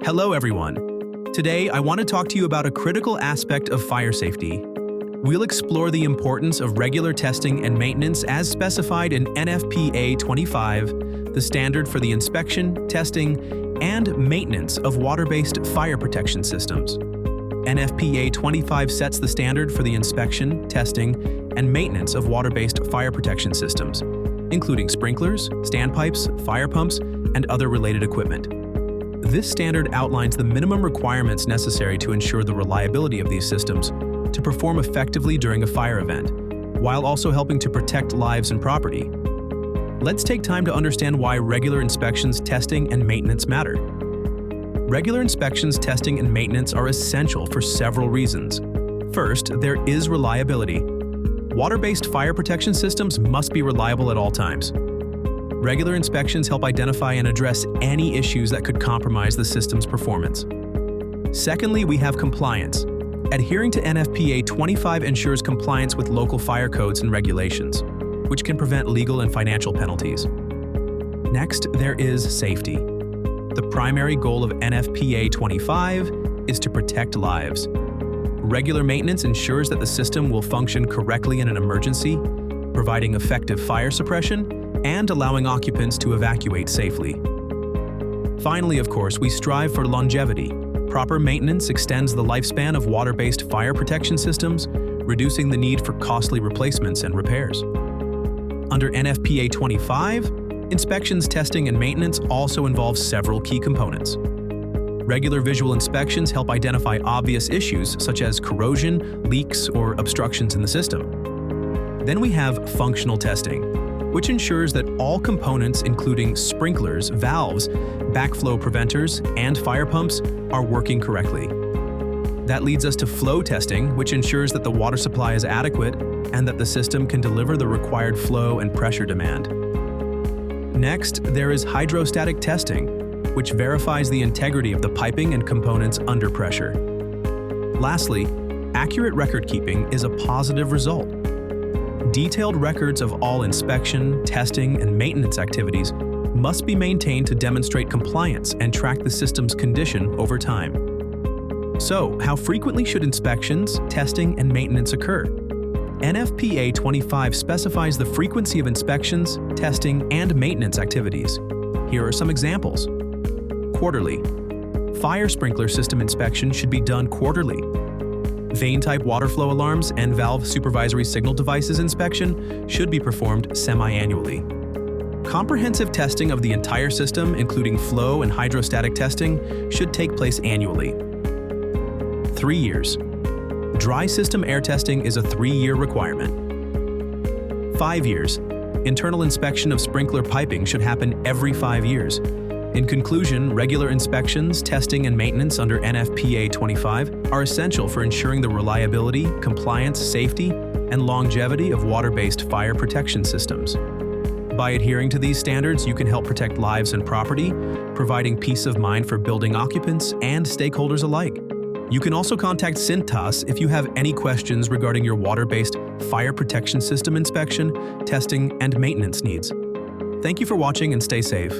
Hello everyone. Today I want to talk to you about a critical aspect of fire safety. We'll explore the importance of regular testing and maintenance as specified in NFPA 25, the standard for the inspection, testing, and maintenance of water-based fire protection systems. NFPA 25 sets the standard for the inspection, testing, and maintenance of water-based fire protection systems, including sprinklers, standpipes, fire pumps, and other related equipment. This standard outlines the minimum requirements necessary to ensure the reliability of these systems to perform effectively during a fire event, while also helping to protect lives and property. Let's take time to understand why regular inspections, testing, and maintenance matter. Regular inspections, testing, and maintenance are essential for several reasons. First, there is reliability. Water-based fire protection systems must be reliable at all times. Regular inspections help identify and address any issues that could compromise the system's performance. Secondly, we have compliance. Adhering to NFPA 25 ensures compliance with local fire codes and regulations, which can prevent legal and financial penalties. Next, there is safety. The primary goal of NFPA 25 is to protect lives. Regular maintenance ensures that the system will function correctly in an emergency, providing effective fire suppression and allowing occupants to evacuate safely. Finally, of course, we strive for longevity. Proper maintenance extends the lifespan of water-based fire protection systems, reducing the need for costly replacements and repairs. Under NFPA 25, inspections, testing, and maintenance also involve several key components. Regular visual inspections help identify obvious issues such as corrosion, leaks, or obstructions in the system. Then we have functional testing, which ensures that all components, including sprinklers, valves, backflow preventers, and fire pumps, are working correctly. That leads us to flow testing, which ensures that the water supply is adequate and that the system can deliver the required flow and pressure demand. Next, there is hydrostatic testing, which verifies the integrity of the piping and components under pressure. Lastly, accurate record keeping is a positive result. Detailed records of all inspection, testing, and maintenance activities must be maintained to demonstrate compliance and track the system's condition over time. So, how frequently should inspections, testing, and maintenance occur? NFPA 25 specifies the frequency of inspections, testing, and maintenance activities. Here are some examples. Quarterly. Fire sprinkler system inspection should be done quarterly. Vane-type water flow alarms and valve supervisory signal devices inspection should be performed semi-annually. Comprehensive testing of the entire system, including flow and hydrostatic testing, should take place annually. 3 years. Dry system air testing is a 3-year requirement. 5 years. Internal inspection of sprinkler piping should happen every 5 years. In conclusion, regular inspections, testing, and maintenance under NFPA 25 are essential for ensuring the reliability, compliance, safety, and longevity of water-based fire protection systems. By adhering to these standards, you can help protect lives and property, providing peace of mind for building occupants and stakeholders alike. You can also contact Cintas if you have any questions regarding your water-based fire protection system inspection, testing, and maintenance needs. Thank you for watching and stay safe.